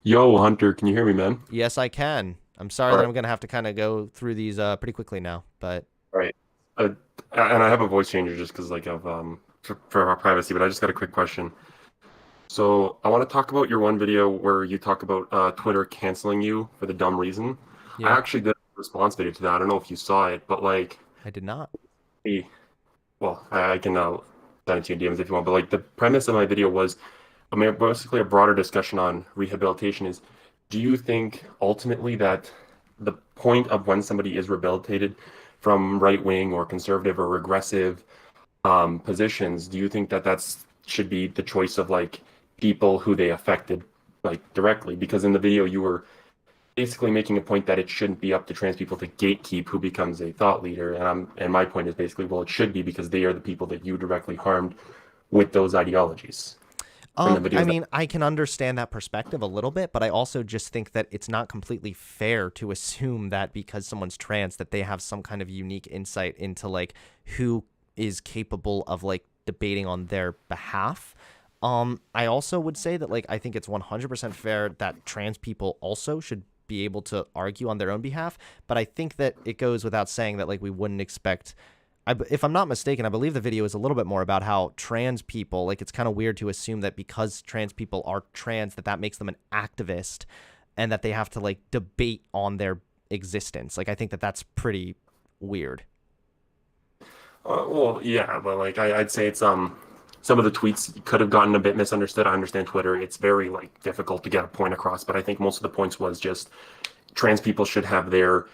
Yo, Hunter, can you hear me, man? Yes, I can. I'm sorry All that right, I'm gonna have to kind of go through these pretty quickly now, but all right. Uh, and I have a voice changer just because, like, of for our privacy. But I just got a quick question. So I want to talk about your one video where you talk about Twitter canceling you for the dumb reason. I yeah, actually did a response video to that. I don't know if you saw it, but like, I did not. the well, I can send it to you in DMs if you want. But like, the premise of my video was, I mean, basically a broader discussion on rehabilitation is, do you think ultimately that the point of when somebody is rehabilitated from right wing or conservative or regressive positions, do you think that that's should be the choice of like people who they affected like directly? Because in the video you were basically making a point that it shouldn't be up to trans people to gatekeep who becomes a thought leader, and my point is basically, well, it should be because they are the people that you directly harmed with those ideologies in the I videos that. mean, I can understand that perspective a little bit, but I also just think that it's not completely fair to assume that because someone's trans that they have some kind of unique insight into like who is capable of like debating on their behalf. I also would say that like I think it's 100% fair that trans people also should be able to argue on their own behalf, but I think that it goes without saying that like we wouldn't expect if I'm not mistaken, I believe the video is a little bit more about how trans people, like it's kind of weird to assume that because trans people are trans, that makes them an activist and that they have to like debate on their existence. Like I think that that's pretty weird. Well, yeah, but like I'd say it's some of the tweets could have gotten a bit misunderstood. I understand Twitter; it's very like difficult to get a point across, but I think most of the points was just trans people should have their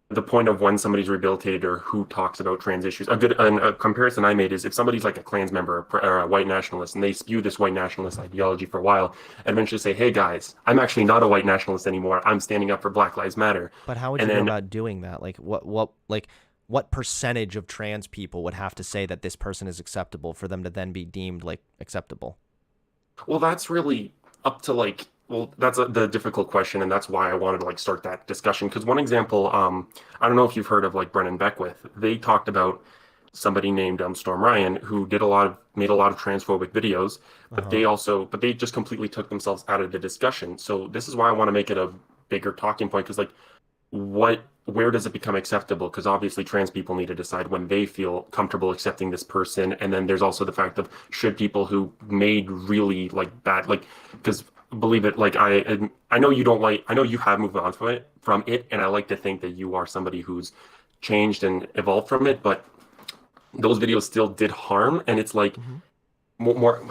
the point of when somebody's rehabilitated or who talks about trans issues. A comparison I made is if somebody's like a Klans member or a white nationalist and they spew this white nationalist ideology for a while, and eventually say, "Hey guys, I'm actually not a white nationalist anymore. I'm standing up for Black Lives Matter," But how would and you go then about doing that? Like what percentage of trans people would have to say that this person is acceptable for them to then be deemed like acceptable? well, that's really up to like, well, that's the difficult question, and that's why I wanted to like start that discussion. Because one example, I don't know if you've heard of like Brennan Beckwith. They talked about somebody named Storm Ryan who did a lot of made a lot of transphobic videos, but Uh-huh. they just completely took themselves out of the discussion. So this is why I want to make it a bigger talking point because like where does it become acceptable? Because obviously trans people need to decide when they feel comfortable accepting this person. And then there's also the fact of should people who made really like bad, like, because believe it, like I know you don't like, I know you have moved on from it, and I like to think that you are somebody who's changed and evolved from it, but those videos still did harm, and it's like Mm-hmm. more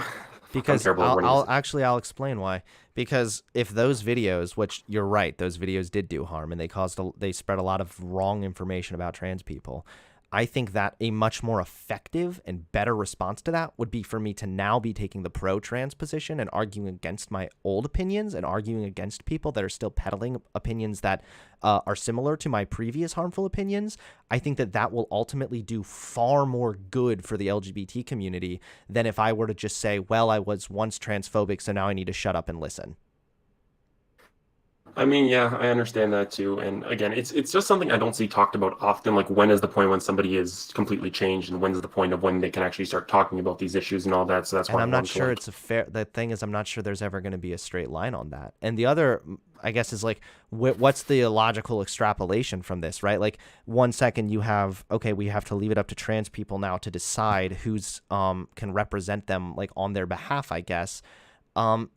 fuck, I'm Because terrible at I'll wording I'll this. actually I'll explain why. Because if those videos, which you're right, those videos did do harm and they spread a lot of wrong information about trans people. I think that a much more effective and better response to that would be for me to now be taking the pro trans position and arguing against my old opinions and arguing against people that are still peddling opinions that are similar to my previous harmful opinions. I think that that will ultimately do far more good for the LGBT community than if I were to just say, well, I was once transphobic, so now I need to shut up and listen. I mean, yeah, I understand that too. And again, it's just something I don't see talked about often. Like, when is the point when somebody is completely changed, and when's the point of when they can actually start talking about these issues and all that? So that's And why I I'm not wanted to sure like. it's a fair. The thing is, I'm not sure there's ever going to be a straight line on that. And the other, I guess, is like, what's the logical extrapolation from this, right? Like, 1 second you have, okay, we have to leave it up to trans people now to decide who's can represent them like on their behalf, I guess.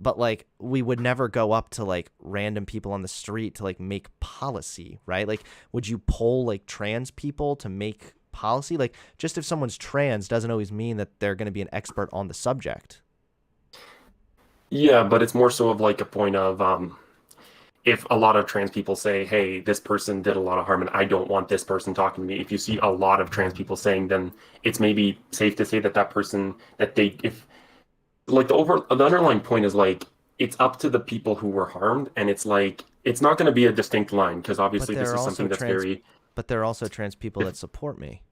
But like we would never go up to like random people on the street to like make policy, right? Like, would you poll like trans people to make policy? Like, just if someone's trans doesn't always mean that they're going to be an expert on the subject. Yeah, but it's more so of like a point of if a lot of trans people say, "Hey, this person did a lot of harm, and I don't want this person talking to me." If you see a lot of trans people saying, then it's maybe safe to say that that person that they if like the underlying point is like it's up to the people who were harmed, and it's like it's not going to be a distinct line because But obviously there this are is also something that's trans, very. but there are also trans people If that support me.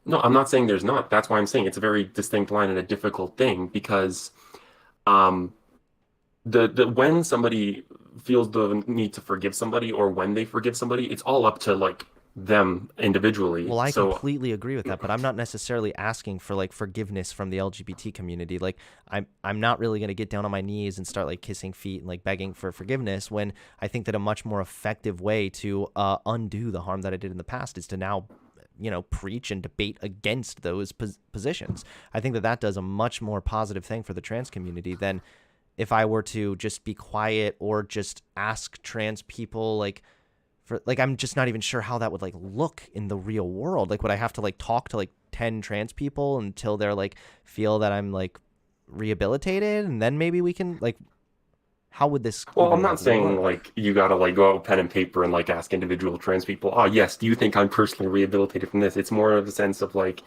no, I'm not saying there's not. That's why I'm saying it's a very distinct line and a difficult thing because um the when somebody feels the need to forgive somebody or when they forgive somebody, it's all up to like them individually. Well, I So, completely agree with that, but I'm not necessarily asking for like forgiveness from the LGBT community. Like I'm not really going to get down on my knees and start like kissing feet and like begging for forgiveness when I think that a much more effective way to undo the harm that I did in the past is to now preach and debate against those positions. I think that that does a much more positive thing for the trans community than if I were to just be quiet or just ask trans people like for like I'm just not even sure how that would like look in the real world. Like would I have to like talk to like 10 trans people until they're like feel that I'm like rehabilitated and then maybe we can like how would this well, I'm even like not saying work? like you gotta like go out with pen and paper and like ask individual trans people, oh yes, do you think I'm personally rehabilitated from this? It's more of a sense of like,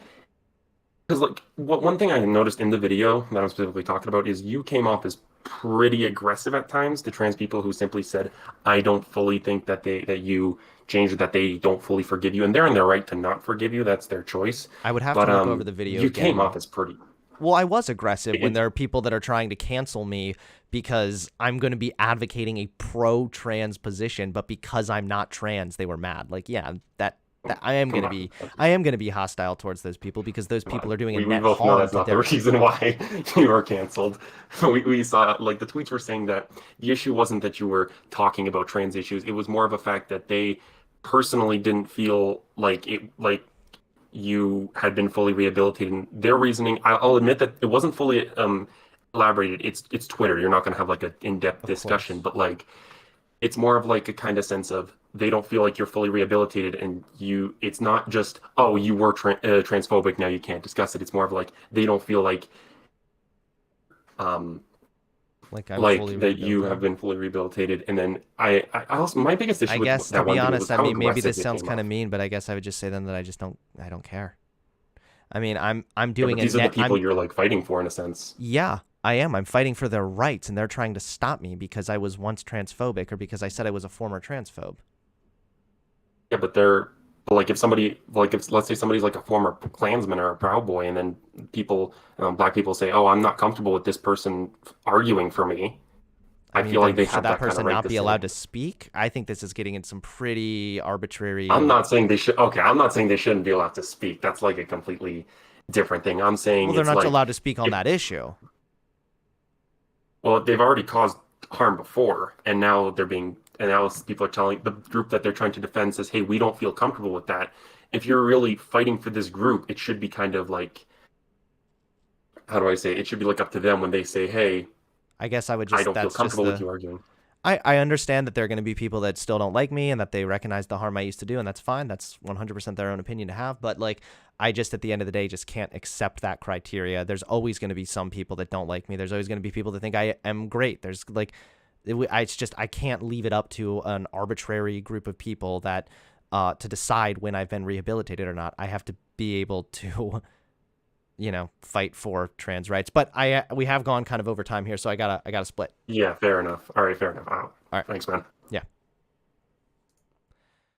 because like one thing I noticed in the video that I'm specifically talking about is you came off as pretty aggressive at times to trans people who simply said, I don't fully think that that you changed, that they don't fully forgive you, and they're in their right to not forgive you. That's their choice. I would have to But look over the video you came again. off as pretty. Well, I was aggressive when It, there are people that are trying to cancel me because I'm going to be advocating a pro-trans position, but because I'm not trans, they were mad. Like, yeah, that come on, I am going to be hostile towards those people because those come people on. are doing a We net both know harm that's to not the their. reason why you were canceled. We saw like the tweets were saying that the issue wasn't that you were talking about trans issues. It was more of a fact that they personally didn't feel like you had been fully rehabilitated. And their reasoning, I'll admit that it wasn't fully elaborated. It's Twitter. You're not going to have like an in-depth Of discussion, course. but like it's more of like a kind of sense of they don't feel like you're fully rehabilitated, and you. It's not just oh you were transphobic, now you can't discuss it. It's more of like they don't feel um Like I'm like fully that you have rehabilitated. been fully rehabilitated. And then I also my biggest I issue with guess to that be one video was honest, I how mean maybe aggressive this it sounds came kind of off. mean, but I guess I would just say then that I don't care. I mean, I'm Yeah, doing but a these are the net people you're like fighting for in a sense. yeah, I am. I'm fighting for their rights and they're trying to stop me because I was once transphobic or because I said I was a former transphobe. Yeah, but they're but like if somebody like if let's say somebody's like a former Klansman or a Proud Boy, and then people, black people say, "Oh, I'm not comfortable with this person arguing for me." I I mean, feel like then they should have that that kind of person right not to be say. allowed to speak? I think this is getting in some pretty I'm arbitrary. not saying they should. Okay, I'm not saying they shouldn't be allowed to speak. That's like a completely different thing. I'm Well, saying they're it's not like allowed to speak on if that issue. well, they've already caused harm before, and now they're being and now people are telling the group that they're trying to defend says, "Hey, we don't feel comfortable with that." If you're really fighting for this group, it should be kind of like how do I say? It should be like up to them when they say, "Hey, I guess I would I just, don't feel that's just comfortable with the, you arguing." I understand that there are going to be people that still don't like me and that they recognize the harm I used to do, and that's fine. That's 100% their own opinion to have. But like, I just at the end of the day just can't accept that criteria. There's always going to be some people that don't like me. There's always going to be people that think I am great. There's like, it's just I can't leave it up to an arbitrary group of people that to decide when I've been rehabilitated or not. I have to be able to fight for trans rights. But we have gone kind of over time here, so I gotta split. Yeah, fair enough. All right, fair enough. All right. Thanks, man.